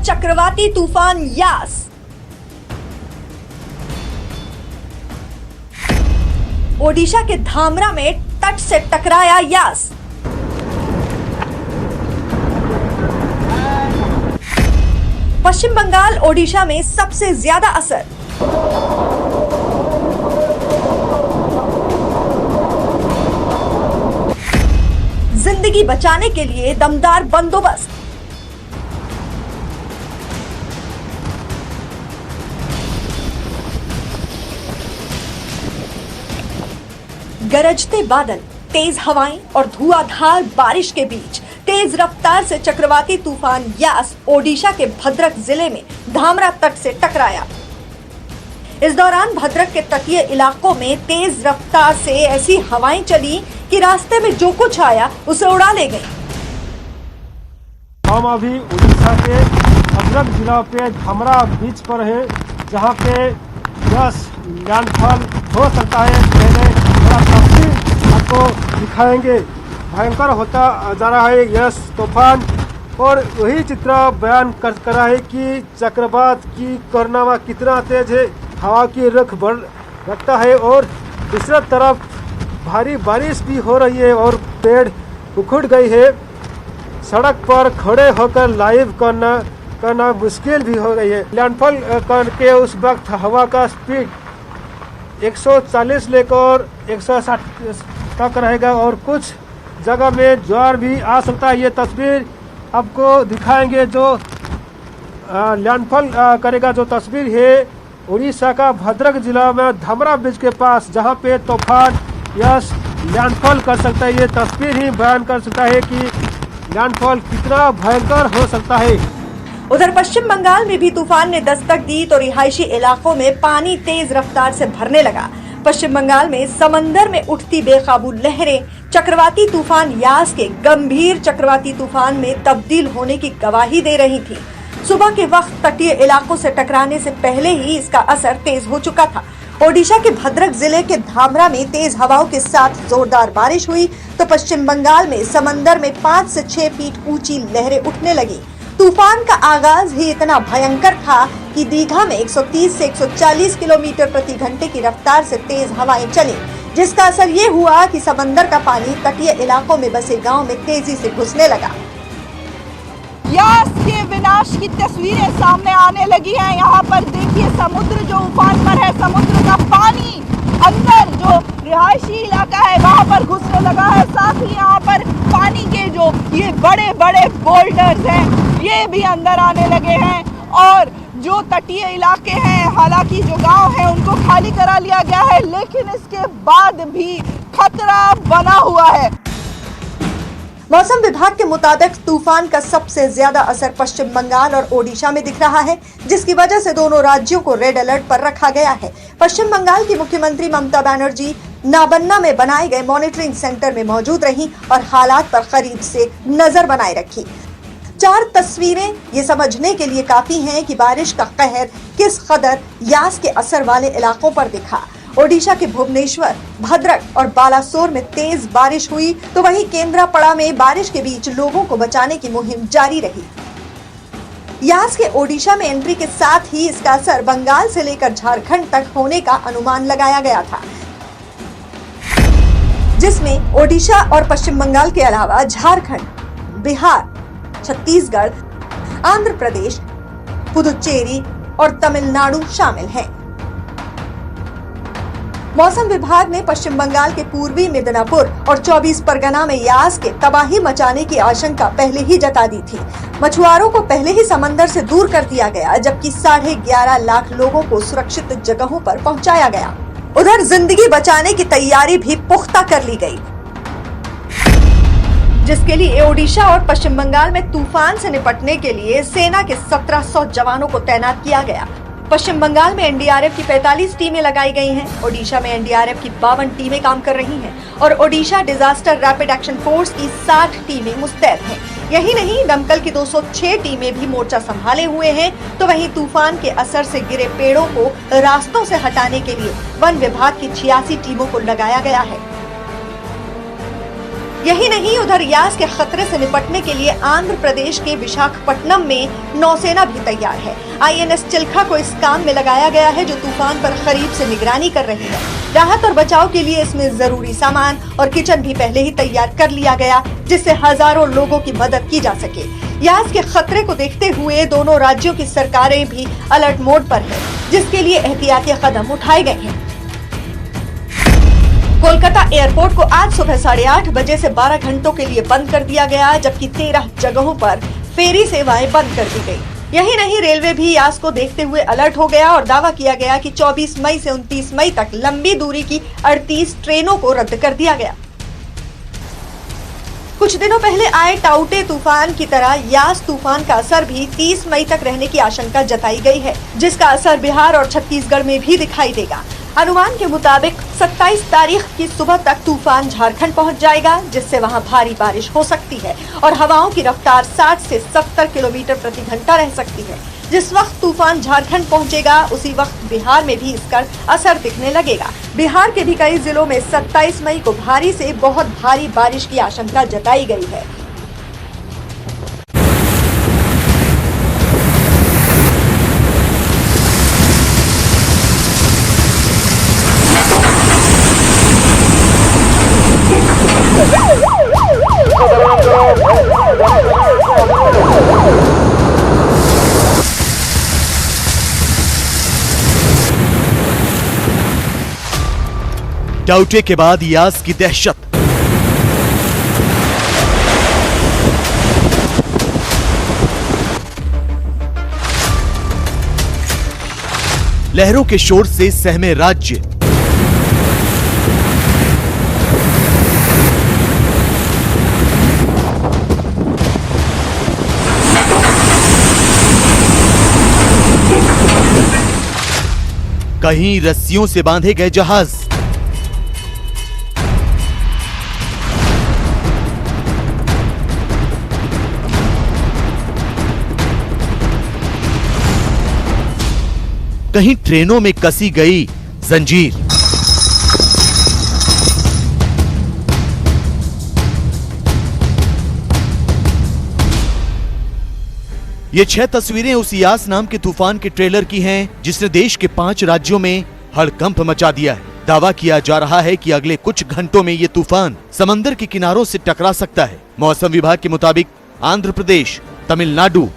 चक्रवाती तूफान यास। ओडिशा के धामरा में तट से टकराया यास। पश्चिम बंगाल ओडिशा में सबसे ज्यादा असर। जिंदगी बचाने के लिए दमदार बंदोबस्त। गरजते बादल, तेज हवाएं और धुआंधार बारिश के बीच तेज रफ्तार से चक्रवाती तूफान यास ओडिशा के भद्रक जिले में धामरा तट से टकराया। इस दौरान भद्रक के तटीय इलाकों में तेज रफ्तार से ऐसी हवाएं चली कि रास्ते में जो कुछ आया उसे उड़ा ले गई। हम अभी उड़ीसा के भद्रक जिला पे धामरा बीच पर है, जहाँ पे यस लैंडफॉल हो सकता है। पहले थोड़ा तफसील आपको दिखाएंगे। भयंकर होता जा रहा है यस तूफान, और वही चित्र बयान कर रहा है कि चक्रवात की कारनामा कितना तेज है। हवा की रुख बढ़ रखता है और दूसरी तरफ भारी बारिश भी हो रही है और पेड़ उखड़ गई है। सड़क पर खड़े होकर लाइव करना मुश्किल भी हो गई है। लैंडफॉल करके उस वक्त हवा का स्पीड 140 लेकर 160 तक रहेगा और कुछ जगह में ज्वार भी आ सकता है। ये तस्वीर आपको दिखाएंगे जो लैंडफॉल करेगा। जो तस्वीर है उड़ीसा का भद्रक जिला में धामरा ब्रिज के पास, जहां पे तूफान यस लैंडफॉल कर सकता है। ये तस्वीर ही बयान कर सकता है कि लैंडफॉल कितना भयंकर हो सकता है। उधर पश्चिम बंगाल में भी तूफान ने दस्तक दी तो रिहायशी इलाकों में पानी तेज रफ्तार से भरने लगा। पश्चिम बंगाल में समंदर में उठती बेकाबू लहरें चक्रवाती तूफान यास के गंभीर चक्रवाती तूफान में तब्दील होने की गवाही दे रही थी। सुबह के वक्त तटीय इलाकों से टकराने से पहले ही इसका असर तेज हो चुका था। ओडिशा के भद्रक जिले के धामरा में तेज हवाओं के साथ जोरदार बारिश हुई तो पश्चिम बंगाल में समंदर में 5 से 6 फीट ऊंची लहरें उठने लगी। तूफान का आगाज ही इतना भयंकर था कि दीघा में 130 से 140 किलोमीटर प्रति घंटे की रफ्तार से तेज हवाएं चली, जिसका असर ये हुआ कि समंदर का पानी तटीय इलाकों में बसे गांव में तेजी से घुसने लगा। यास के विनाश की तस्वीरें सामने आने लगी हैं। यहाँ पर देखिए समुद्र जो उफान पर है, समुद्र का पानी अंदर जो रिहायशी इलाका है वहाँ पर घुसने लगा है। साथ ही यहाँ पर पानी के जो ये बड़े बड़े बोल्डर्स हैं ये भी अंदर आने लगे हैं और जो तटीय इलाके हैं, हालांकि जो गांव हैं उनको खाली करा लिया गया है, लेकिन इसके बाद भी खतरा बना हुआ है। मौसम विभाग के मुताबिक तूफान का सबसे ज्यादा असर पश्चिम बंगाल और ओडिशा में दिख रहा है, जिसकी वजह से दोनों राज्यों को रेड अलर्ट पर रखा गया है। पश्चिम बंगाल की मुख्यमंत्री ममता बनर्जी नाबन्ना में बनाए गए मॉनिटरिंग सेंटर में मौजूद रहीं और हालात पर करीब से नजर बनाए रखी। 4 तस्वीरें ये समझने के लिए काफी हैं कि बारिश का कहर किस कदर यास के असर वाले इलाकों पर दिखा। ओडिशा के भुवनेश्वर, भद्रक और बालासोर में तेज बारिश हुई तो वहीं केंद्रापड़ा में बारिश के बीच लोगों को बचाने की मुहिम जारी रही। यास के ओडिशा में एंट्री के साथ ही इसका असर बंगाल से लेकर झारखंड तक होने का अनुमान लगाया गया था, जिसमें ओडिशा और पश्चिम बंगाल के अलावा झारखंड, बिहार, छत्तीसगढ़, आंध्र प्रदेश, पुदुचेरी और तमिलनाडु शामिल हैं। मौसम विभाग ने पश्चिम बंगाल के पूर्वी मिदनापुर और 24 परगना में यास के तबाही मचाने की आशंका पहले ही जता दी थी। मछुआरों को पहले ही समंदर से दूर कर दिया गया, जबकि 11.5 लाख लोगों को सुरक्षित जगहों पर पहुंचाया गया। उधर जिंदगी बचाने की तैयारी भी पुख्ता कर ली गई, जिसके लिए ओडिशा और पश्चिम बंगाल में तूफान से निपटने के लिए सेना के 1700 जवानों को तैनात किया गया। पश्चिम बंगाल में एनडीआरएफ की 45 टीमें लगाई गई हैं। ओडिशा में एनडीआरएफ की 52 टीमें काम कर रही हैं और Odisha disaster rapid action force की 60 टीमें मुस्तैद हैं। यही नहीं, दमकल की 206 टीमें भी मोर्चा संभाले हुए हैं। तो वहीं तूफान के असर से गिरे पेड़ों को रास्तों से हटाने के लिए वन विभाग की 86 टीमों को लगाया गया है। यही नहीं, उधर यास के खतरे से निपटने के लिए आंध्र प्रदेश के विशाखापट्टनम में नौसेना भी तैयार है। INS चिल्का को इस काम में लगाया गया है, जो तूफान पर करीब से निगरानी कर रही है। राहत और बचाव के लिए इसमें जरूरी सामान और किचन भी पहले ही तैयार कर लिया गया, जिससे हजारों लोगों की मदद की जा सके। यास के खतरे को देखते हुए दोनों राज्यों की सरकारें भी अलर्ट मोड पर है, जिसके लिए एहतियाती कदम उठाए गए हैं। कोलकाता एयरपोर्ट को आज सुबह 8:30 बजे से 12 घंटों के लिए बंद कर दिया गया, जबकि 13 जगहों पर फेरी सेवाएं बंद कर दी गई। यही नहीं, रेलवे भी यास को देखते हुए अलर्ट हो गया और दावा किया गया कि 24 मई से 29 मई तक लंबी दूरी की 38 ट्रेनों को रद्द कर दिया गया। कुछ दिनों पहले आए टाउटे तूफान की तरह यास तूफान का असर भी 30 मई तक रहने की आशंका जताई गई है, जिसका असर बिहार और छत्तीसगढ़ में भी दिखाई देगा। अनुमान के मुताबिक 27 तारीख की सुबह तक तूफान झारखंड पहुंच जाएगा, जिससे वहां भारी बारिश हो सकती है और हवाओं की रफ्तार 60 से 70 किलोमीटर प्रति घंटा रह सकती है। जिस वक्त तूफान झारखंड पहुंचेगा, उसी वक्त बिहार में भी इसका असर दिखने लगेगा। बिहार के भी कई जिलों में 27 मई को भारी से बहुत भारी बारिश की आशंका जताई गई है। टाउटे के बाद यास की दहशत। लहरों के शोर से सहमे राज्य। कहीं रस्सियों से बांधे गए जहाज। कहीं ट्रेनों में कसी गई जंजीर। ये 6 तस्वीरें उस यास नाम के तूफान के ट्रेलर की हैं, जिसने देश के 5 राज्यों में हड़कंप मचा दिया है। दावा किया जा रहा है कि अगले कुछ घंटों में ये तूफान समंदर के किनारों से टकरा सकता है। मौसम विभाग के मुताबिक आंध्र प्रदेश, तमिलनाडु,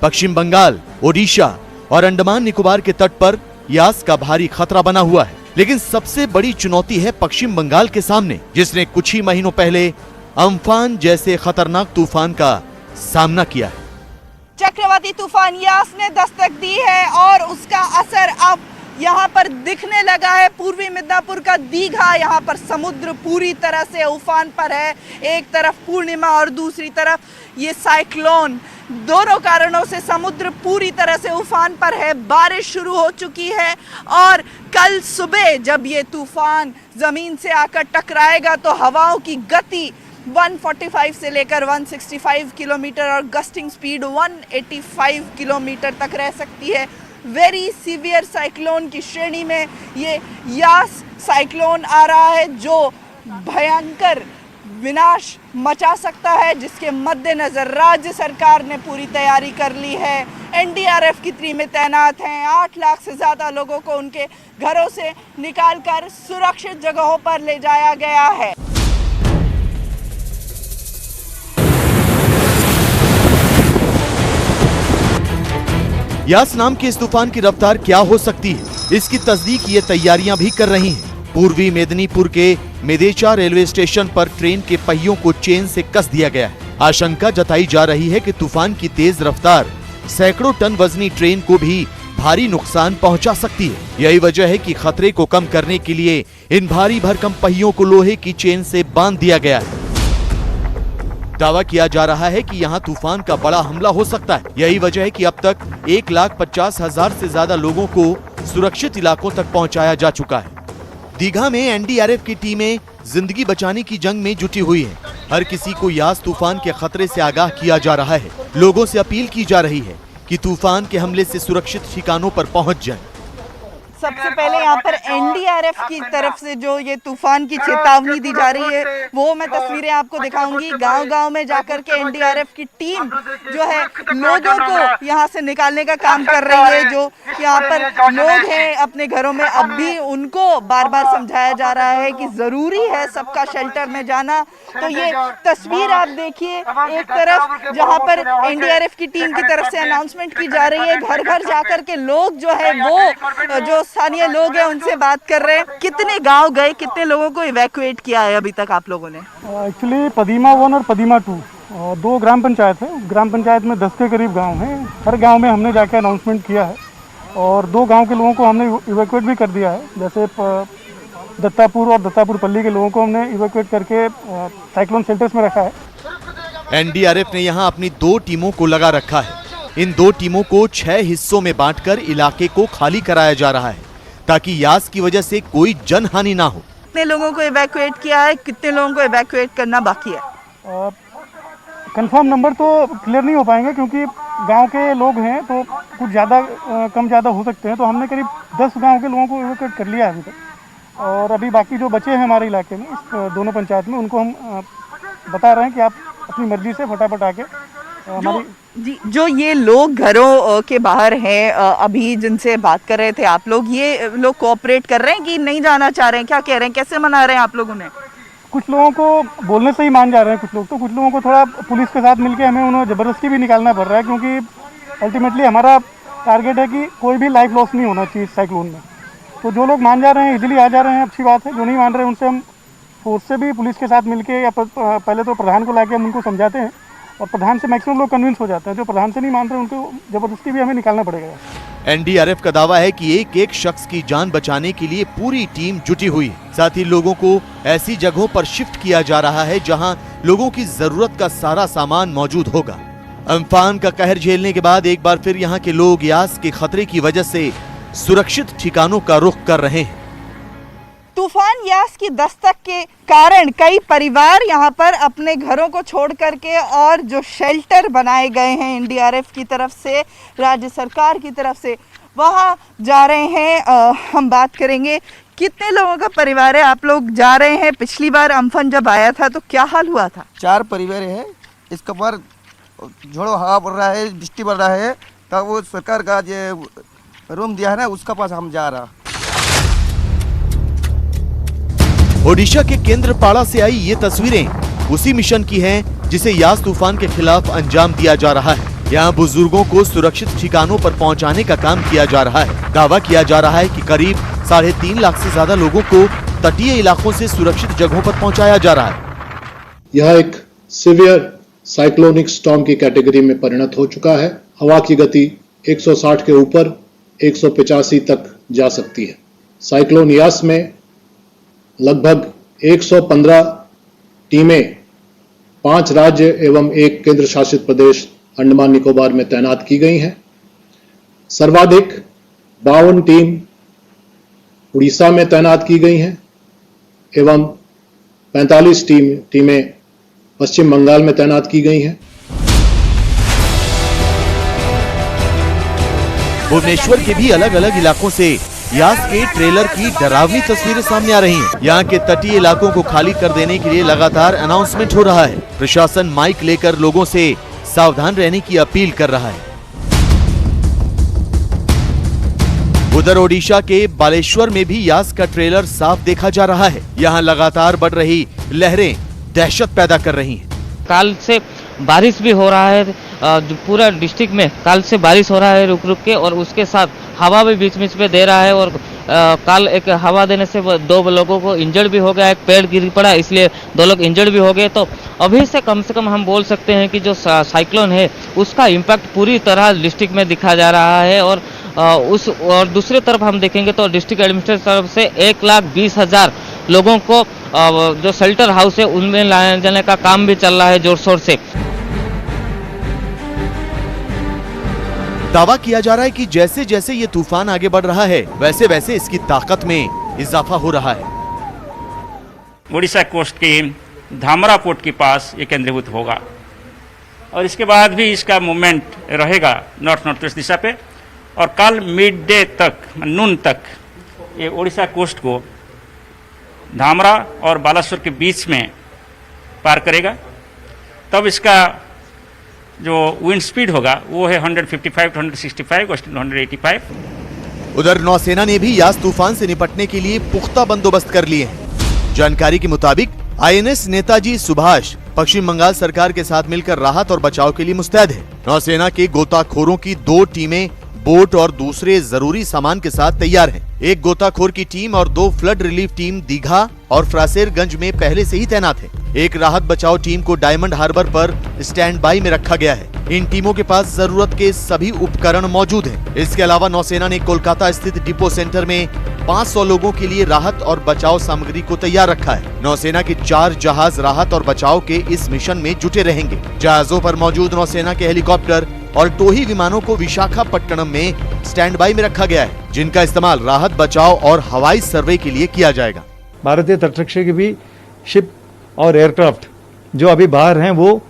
पश्चिम बंगाल, ओडिशा और अंडमान निकोबार के तट पर यास का भारी खतरा बना हुआ है। लेकिन सबसे बड़ी चुनौती है पश्चिम बंगाल के सामने, जिसने कुछ ही महीनों पहले अम्फान जैसे खतरनाक तूफान का सामना किया है। चक्रवाती तूफान यास ने दस्तक दी है और उसका असर अब यहाँ पर दिखने लगा है। पूर्वी मिदनापुर का दीघा, यहाँ पर समुद्र पूरी तरह से उफान पर है। एक तरफ पूर्णिमा और दूसरी तरफ ये साइक्लोन। दोनों कारणों से समुद्र पूरी तरह से उफान पर है। बारिश शुरू हो चुकी है और कल सुबह जब ये तूफान जमीन से आकर टकराएगा तो हवाओं की गति 145 से लेकर 165 किलोमीटर और गस्टिंग स्पीड 185 किलोमीटर तक रह सकती है। वेरी सीवियर साइक्लोन की श्रेणी में ये यास साइक्लोन आ रहा है, जो भयंकर विनाश मचा सकता है, जिसके मद्देनजर राज्य सरकार ने पूरी तैयारी कर ली है। NDRF की टीमें तैनात हैं। 8 लाख से ज़्यादा लोगों को उनके घरों से निकालकर सुरक्षित जगहों पर ले जाया गया है। यास नाम के इस तूफान की रफ्तार क्या हो सकती है, इसकी तस्दीक ये तैयारियां भी कर रही हैं। पूर्वी मेदिनीपुर के मेदेचा रेलवे स्टेशन पर ट्रेन के पहियों को चेन से कस दिया गया है। आशंका जताई जा रही है कि तूफान की तेज रफ्तार सैकड़ों टन वजनी ट्रेन को भी भारी नुकसान पहुंचा सकती है। यही वजह है कि खतरे को कम करने के लिए इन भारी भरकम पहियों को लोहे की चेन से बांध दिया गया है। दावा किया जा रहा है कि यहाँ तूफान का बड़ा हमला हो सकता है। यही वजह है कि अब तक 1,50,000 से ज्यादा लोगों को सुरक्षित इलाकों तक पहुंचाया जा चुका है। दीघा में NDRF की टीमें जिंदगी बचाने की जंग में जुटी हुई हैं। हर किसी को यास तूफान के खतरे से आगाह किया जा रहा है। लोगों से अपील की जा रही है कि तूफान के हमले से सुरक्षित ठिकानों पर पहुंच जाएं। सबसे पहले यहाँ पर एनडीआरएफ की तरफ से जो ये तूफान की चेतावनी दी जा रही है वो मैं तस्वीरें आपको दिखाऊंगी। गांव-गांव में जाकर के एनडीआरएफ की टीम जो है लोगों को यहाँ से निकालने का काम कर रही है। जो यहाँ पर लोग हैं अपने घरों में, अब भी उनको बार-बार समझाया जा रहा है कि जरूरी है सबका शेल्टर में जाना। तो ये तस्वीर आप देखिए, एक तरफ जहाँ पर एनडीआरएफ की टीम की तरफ से अनाउंसमेंट की जा रही है, घर घर जाकर के लोग जो है वो जो स्थानीय लोग हैं उनसे बात कर रहे हैं। कितने गांव गए, कितने लोगों को इवैक्यूएट किया है अभी तक आप लोगों ने? एक्चुअली पदीमा 1 और पदीमा 2 दो ग्राम पंचायत है। ग्राम पंचायत में 10 के करीब गांव हैं। हर गांव में हमने जाके अनाउंसमेंट किया है और 2 गांव के लोगों को हमने इवैक्यूएट भी कर दिया है। जैसे दत्तापुर और दत्तापुर पल्ली के लोगों को हमने इवैक्यूएट करके साइक्लोन शेल्टर्स में रखा है। एनडीआरएफ ने यहां अपनी 2 टीमों को लगा रखा है। इन 2 टीमों को 6 हिस्सों में बांटकर इलाके को खाली कराया जा रहा है ताकि यास की वजह से कोई जनहानि ना हो। कितने लोगों को इवैक्यूएट किया है, कितने लोगों को इवैक्यूएट करना बाकी है? कंफर्म नंबर तो क्लियर नहीं हो पाएंगे क्योंकि गांव के लोग हैं तो कुछ ज़्यादा कम ज़्यादा हो सकते हैं। तो हमने करीब 10 गांव के लोगों को इवैक्यूएट कर लिया है अभी तक और अभी बाकी जो बचे हैं हमारे इलाके में इस दोनों पंचायत में उनको हम बता रहे हैं कि आप अपनी मर्जी से फटाफट आके हमारी जो ये लोग घरों के बाहर हैं अभी जिनसे बात कर रहे थे आप लोग, ये लोग कोऑपरेट कर रहे हैं कि नहीं जाना चाह रहे हैं? क्या कह रहे हैं, कैसे मना रहे हैं आप लोगों ने? कुछ लोगों को बोलने से ही मान जा रहे हैं, कुछ लोगों को थोड़ा पुलिस के साथ मिलके हमें उन्हें ज़बरदस्ती भी निकालना पड़ रहा है क्योंकि अल्टीमेटली हमारा टारगेट है कि कोई भी लाइफ लॉस नहीं होना चाहिए साइक्लोन में। तो जो लोग मान जा रहे हैं इजीली आ जा रहे हैं, अच्छी बात है। जो नहीं मान रहे हैं उनसे हम फोर्स से भी पुलिस के साथ मिलके या पहले तो प्रधान को लाके हम उनको समझाते हैं और प्रधान से मैक्सिमम लोग कन्विंस हो जाते हैं। जो प्रधान से नहीं मान रहे उनको जबरदस्ती भी हमें निकालना पड़ेगा। एनडीआरएफ का दावा है कि एक शख्स की जान बचाने के लिए पूरी टीम जुटी हुई है। साथ ही लोगों को ऐसी जगहों पर शिफ्ट किया जा रहा है जहां लोगों की जरूरत का सारा सामान मौजूद होगा। अम्फान का कहर झेलने के बाद एक बार फिर यहां के लोग यास के खतरे की वजह से सुरक्षित ठिकानों का रुख कर रहे हैं। तूफान यास की दस्तक के कारण कई परिवार यहाँ पर अपने घरों को छोड़ करके और जो शेल्टर बनाए गए हैं एनडीआरएफ की तरफ से, राज्य सरकार की तरफ से, वहाँ जा रहे हैं। हम बात करेंगे कितने लोगों का परिवार है, आप लोग जा रहे हैं? पिछली बार अम्फन जब आया था तो क्या हाल हुआ था? 4 परिवार है। इसके ऊपर झोड़ो हवा पड़ रहा है, बिजली पड़ रहा है, तो वो सरकार का जो रूम दिया है ना उसका पास हम जा रहा। ओडिशा के केंद्रपाड़ा से आई ये तस्वीरें उसी मिशन की हैं जिसे यास तूफान के खिलाफ अंजाम दिया जा रहा है। यहाँ बुजुर्गों को सुरक्षित ठिकानों पर पहुँचाने का काम किया जा रहा है। दावा किया जा रहा है कि करीब 3.5 लाख से ज्यादा लोगों को तटीय इलाकों से सुरक्षित जगहों पर पहुँचाया जा रहा है। यह एक सीवियर साइक्लोनिक स्टॉर्म की कैटेगरी में परिणत हो चुका है। हवा की गति 160 के ऊपर 185 तक जा सकती है। साइक्लोन यास में लगभग 115 टीमें 5 राज्य एवं 1 केंद्र शासित प्रदेश अंडमान निकोबार में तैनात की गई हैं। सर्वाधिक 52 टीम उड़ीसा में तैनात की गई हैं एवं 45 टीमें पश्चिम बंगाल में तैनात की गई हैं। भुवनेश्वर के भी अलग अलग इलाकों से यास के ट्रेलर की डरावनी तस्वीरें सामने आ रही हैं। यहाँ के तटीय इलाकों को खाली कर देने के लिए लगातार अनाउंसमेंट हो रहा है। प्रशासन माइक लेकर लोगों से सावधान रहने की अपील कर रहा है। उधर ओडिशा के बालेश्वर में भी यास का ट्रेलर साफ देखा जा रहा है। यहाँ लगातार बढ़ रही लहरें दहशत पैदा कर रही हैं। काल से बारिश भी हो रहा है, पूरा डिस्ट्रिक्ट में काल से बारिश हो रहा है रुक रुक के, और उसके साथ हवा भी बीच बीच में दे रहा है। और काल एक हवा देने से 2 लोगों को इंजर्ड भी हो गया, एक पेड़ गिर पड़ा इसलिए 2 लोग इंजर्ड भी हो गए। तो अभी से कम हम बोल सकते हैं कि जो साइक्लोन है उसका इम्पैक्ट पूरी तरह डिस्ट्रिक्ट में दिखा जा रहा है। और दूसरी तरफ हम देखेंगे तो डिस्ट्रिक्ट एडमिनिस्ट्रेशन तरफ से 1,20,000 लोगों को जो शेल्टर हाउस है उनमें लाने जाने का काम भी चल रहा है जोर शोर से। दावा किया जा रहा है कि जैसे जैसे ये तूफान आगे बढ़ रहा है वैसे वैसे इसकी ताकत में इजाफा हो रहा है। उड़ीसा कोस्ट के धामरा पोर्ट के पास ये केंद्रीभूत होगा और इसके बाद भी इसका मूवमेंट रहेगा नॉर्थ ईस्ट दिशा पे। और कल मिड डे तक, नून तक ये उड़ीसा कोस्ट को धामरा और बालासोर के बीच में पार करेगा, तब इसका जो विंड स्पीड होगा वो है 155 to 165 और 185। उधर नौसेना ने भी यास तूफान से निपटने के लिए पुख्ता बंदोबस्त कर लिए हैं। जानकारी के मुताबिक INS नेताजी सुभाष पश्चिम बंगाल सरकार के साथ मिलकर राहत और बचाव के लिए मुस्तैद है। नौसेना के गोताखोरों की 2 टीमें बोट और दूसरे जरूरी सामान के साथ तैयार हैं। एक गोताखोर की टीम और 2 फ्लड रिलीफ टीम दीघा और फ्रासेरगंज में पहले से ही तैनात है। एक राहत बचाव टीम को डायमंड हार्बर पर स्टैंड बाई में रखा गया है। इन टीमों के पास जरूरत के सभी उपकरण मौजूद हैं। इसके अलावा नौसेना ने कोलकाता स्थित डिपो सेंटर में 500 लोगों के लिए राहत और बचाव सामग्री को तैयार रखा है। नौसेना के 4 जहाज राहत और बचाव के इस मिशन में जुटे रहेंगे। जहाजों पर मौजूद नौसेना के हेलीकॉप्टर और टोही विमानों को विशाखापट्टनम में स्टैंड बाई में रखा गया है, जिनका इस्तेमाल राहत बचाव और हवाई सर्वे के लिए किया जाएगा। भारतीय तटरक्षक की भी शिप और एयरक्राफ्ट जो अभी बाहर हैं वो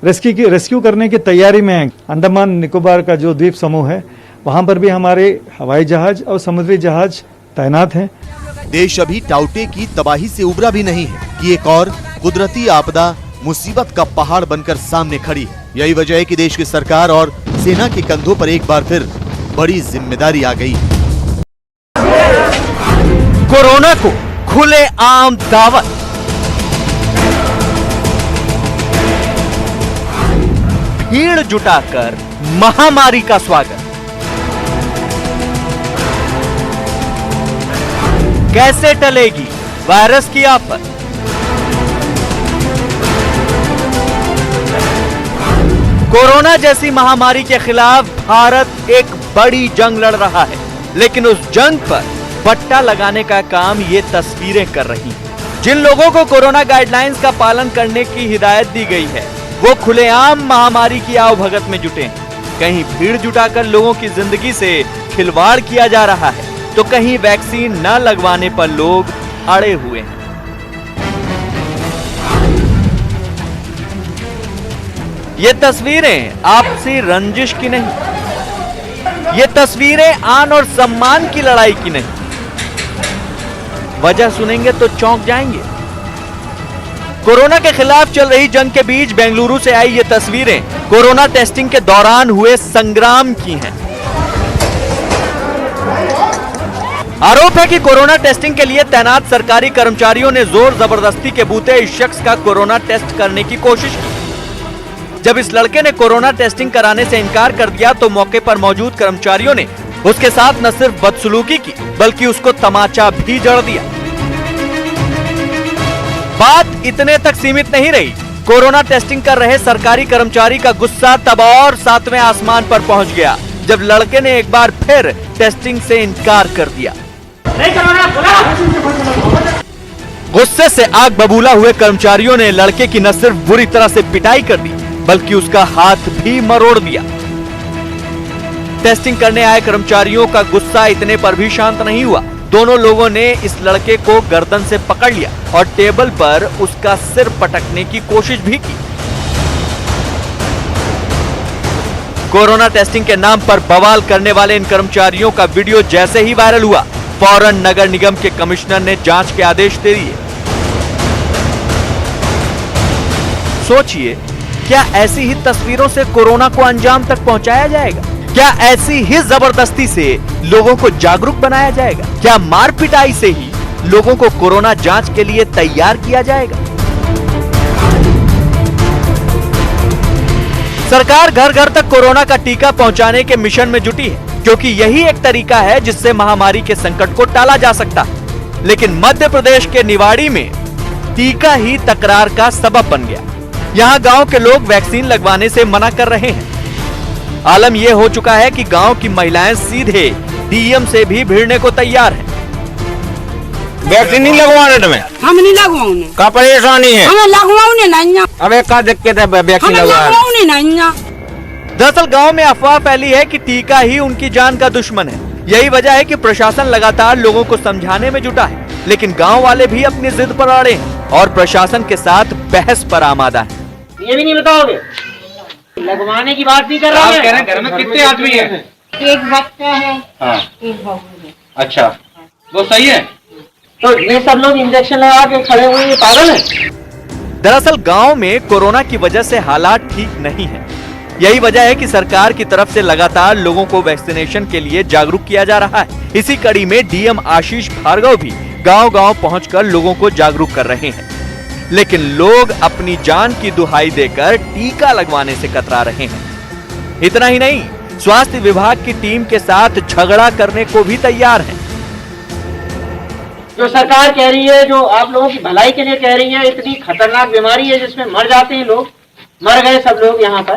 रेस्क्यू करने की तैयारी में है। अंडमान निकोबार का जो द्वीप समूह है वहां पर भी हमारे हवाई जहाज और समुद्री जहाज तैनात हैं। देश अभी टाउटे की तबाही से उबरा भी नहीं है कि एक और कुदरती आपदा मुसीबत का पहाड़ बनकर सामने खड़ी है। यही वजह है कि देश की सरकार और सेना के कंधों पर एक बार फिर बड़ी जिम्मेदारी आ गई। कोरोना को खुले आम दावत, भीड़ जुटाकर महामारी का स्वागत। कैसे टलेगी वायरस की आफत? कोरोना जैसी महामारी के खिलाफ भारत एक बड़ी जंग लड़ रहा है, लेकिन उस जंग पर पट्टा लगाने का काम ये तस्वीरें कर रही हैं। जिन लोगों को कोरोना गाइडलाइंस का पालन करने की हिदायत दी गई है वो खुलेआम महामारी की आवभगत में जुटे हैं। कहीं भीड़ जुटाकर लोगों की जिंदगी से खिलवाड़ किया जा रहा है, तो कहीं वैक्सीन न लगवाने पर लोग अड़े हुए हैं। ये तस्वीरें आपसी रंजिश की नहीं, ये तस्वीरें आन और सम्मान की लड़ाई की नहीं। वजह सुनेंगे तो चौंक जाएंगे। कोरोना के खिलाफ चल रही जंग के बीच बेंगलुरु से आई ये तस्वीरें कोरोना टेस्टिंग के दौरान हुए संग्राम की हैं। आरोप है कि कोरोना टेस्टिंग के लिए तैनात सरकारी कर्मचारियों ने जोर जबरदस्ती के बूते इस शख्स का कोरोना टेस्ट करने की कोशिश की। जब इस लड़के ने कोरोना टेस्टिंग कराने से इनकार कर दिया तो मौके पर मौजूद कर्मचारियों ने उसके साथ न सिर्फ बदसलूकी की बल्कि उसको तमाचा भी जड़ दिया। बात इतने तक सीमित नहीं रही। कोरोना टेस्टिंग कर रहे सरकारी कर्मचारी का गुस्सा तब और 7वें आसमान पर पहुंच गया जब लड़के ने एक बार फिर टेस्टिंग से इनकार कर दिया। गुस्से से आग बबूला हुए कर्मचारियों ने लड़के की न सिर्फ बुरी तरह से पिटाई कर दी बल्कि उसका हाथ भी मरोड़ दिया। टेस्टिंग करने आए कर्मचारियों का गुस्सा इतने पर भी शांत नहीं हुआ। दोनों लोगों ने इस लड़के को गर्दन से पकड़ लिया और टेबल पर उसका सिर पटकने की कोशिश भी की। कोरोना टेस्टिंग के नाम पर बवाल करने वाले इन कर्मचारियों का वीडियो जैसे ही वायरल हुआ, फौरन नगर निगम के कमिश्नर ने जांच के आदेश दे दिए। सोचिए, क्या ऐसी ही तस्वीरों से कोरोना को अंजाम तक पहुंचाया जाएगा? क्या ऐसी ही जबरदस्ती से लोगों को जागरूक बनाया जाएगा? क्या मार पिटाई से ही लोगों को कोरोना जांच के लिए तैयार किया जाएगा? सरकार घर घर तक कोरोना का टीका पहुंचाने के मिशन में जुटी है, क्योंकि यही एक तरीका है जिससे महामारी के संकट को टाला जा सकता है। लेकिन मध्य प्रदेश के निवाड़ी में टीका ही तकरार का सबब बन गया। यहाँ गांव के लोग वैक्सीन लगवाने से मना कर रहे हैं। आलम यह हो चुका है कि गांव की महिलाएं सीधे डीएम से भी भिड़ने को तैयार हैं। वैक्सीन नहीं लगवाने तुम्हें? हम नहीं लगवाने। का परेशानी है? हमें लगवाने नहीं। अबे का देख के वैक्सीन लगवाने नहीं। दरअसल गांव में अफवाह फैली है कि टीका ही उनकी जान का दुश्मन है। यही वजह है कि प्रशासन लगातार लोगों को समझाने में जुटा है, लेकिन गांव वाले भी अपनी जिद पर अड़े हैं और प्रशासन के साथ बहस पर आमादा है। ये भी नहीं बताओगे? लगवाने की बात नहीं कर रहा है। घर में कितने आदमी हैं? एक बच्चा है, हाँ। एक बहू है। अच्छा, वो सही है। तो ये सब लोग इंजेक्शन लगा के खड़े हुए ये पागल है। दरअसल गांव में कोरोना की वजह से हालात ठीक नहीं है। यही वजह है कि सरकार की तरफ से लगातार लोगों को वैक्सीनेशन के लिए जागरूक किया जा रहा है। इसी कड़ी में डीएम आशीष भार्गव भी गांव-गांव पहुंचकर लोगों को जागरूक कर रहे हैं। लेकिन लोग अपनी जान की दुहाई देकर टीका लगवाने से कतरा रहे हैं। इतना ही नहीं, स्वास्थ्य विभाग की टीम के साथ झगड़ा करने को भी तैयार हैं। जो सरकार कह रही है, जो आप लोगों की भलाई के लिए कह रही है, इतनी खतरनाक बीमारी है जिसमें मर जाते हैं लोग, मर गए सब लोग यहाँ पर,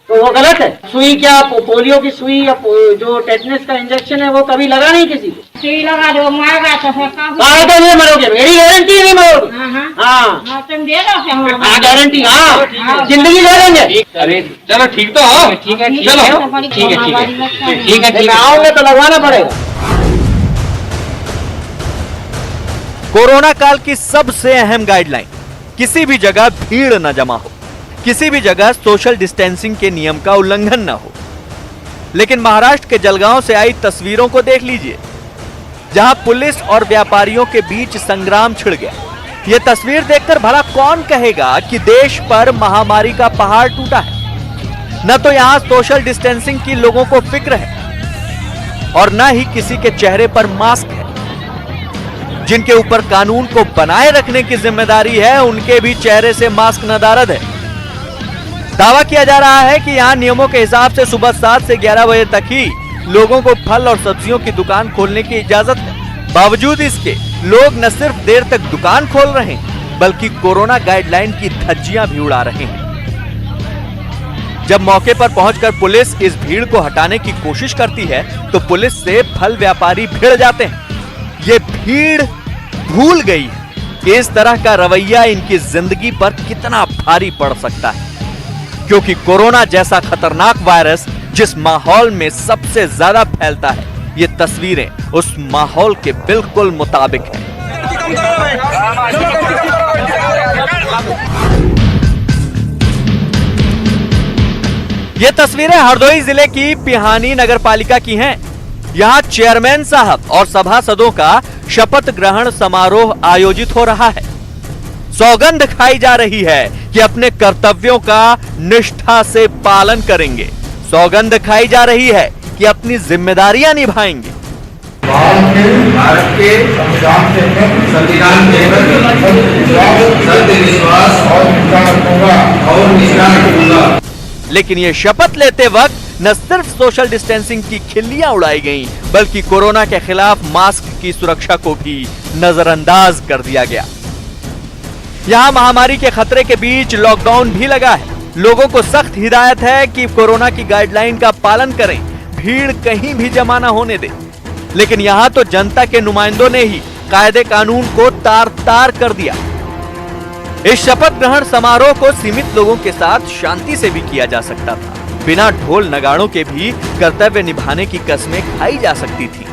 तो वो गलत है। सुई क्या, पोलियो की सुई या जो टेटनस का इंजेक्शन है वो कभी लगा नहीं किसी को। सुई लगा दो, मारेगा तो तो नहीं मरोगे, मेरी गारंटी नहीं मरोगे। हाँ तुम दे दो, हाँ गारंटी, हाँ जिंदगी ले लेंगे। अरे चलो ठीक तो हो, ठीक है, चलो ठीक है, आऊंगे तो लगवाना पड़ेगा। कोरोना काल की सबसे अहम गाइडलाइन, किसी भी जगह भीड़ न जमा हो, किसी भी जगह सोशल डिस्टेंसिंग के नियम का उल्लंघन न हो। लेकिन महाराष्ट्र के जलगांव से आई तस्वीरों को देख लीजिए, जहां पुलिस और व्यापारियों के बीच संग्राम छिड़ गया। यह तस्वीर देखकर भला कौन कहेगा कि देश पर महामारी का पहाड़ टूटा है। न तो यहां सोशल डिस्टेंसिंग की लोगों को फिक्र है और न ही किसी के चेहरे पर मास्क है। जिनके ऊपर कानून को बनाए रखने की जिम्मेदारी है, उनके भी चेहरे से मास्क नदारद है। दावा किया जा रहा है कि यहां नियमों के हिसाब से सुबह 7 से 11 बजे तक ही लोगों को फल और सब्जियों की दुकान खोलने की इजाजत है। बावजूद इसके लोग न सिर्फ देर तक दुकान खोल रहे हैं, बल्कि कोरोना गाइडलाइन की धज्जियां भी उड़ा रहे हैं। जब मौके पर पहुंचकर पुलिस इस भीड़ को हटाने की कोशिश करती है, तो पुलिस से फल व्यापारी भिड़ जाते हैं। ये भीड़ भूल गई है कि इस तरह का रवैया इनकी जिंदगी पर कितना भारी पड़ सकता है, क्योंकि कोरोना जैसा खतरनाक वायरस जिस माहौल में सबसे ज्यादा फैलता है, ये तस्वीरें उस माहौल के बिल्कुल मुताबिक हैं। ये तस्वीरें हरदोई जिले की पिहानी नगर पालिका की हैं। यहाँ चेयरमैन साहब और सभासदों का शपथ ग्रहण समारोह आयोजित हो रहा है। सौगंध खाई जा रही है कि अपने कर्तव्यों का निष्ठा से पालन करेंगे। सौगंध खाई जा रही है कि अपनी जिम्मेदारियां निभाएंगे। भारत के संविधान सत्य, विश्वास और निष्ठा रखूंगा। लेकिन ये शपथ लेते वक्त न सिर्फ सोशल डिस्टेंसिंग की खिल्लियां उड़ाई गईं, बल्कि कोरोना के खिलाफ मास्क की सुरक्षा को भी नजरअंदाज कर दिया गया। यहाँ महामारी के खतरे के बीच लॉकडाउन भी लगा है। लोगों को सख्त हिदायत है कि कोरोना की गाइडलाइन का पालन करें, भीड़ कहीं भी जमा न होने दें। लेकिन यहाँ तो जनता के नुमाइंदों ने ही कायदे कानून को तार-तार कर दिया। इस शपथ ग्रहण समारोह को सीमित लोगों के साथ शांति से भी किया जा सकता था। बिना ढोल नगाड़ों के भी कर्तव्य निभाने की कस्में खाई जा सकती थी।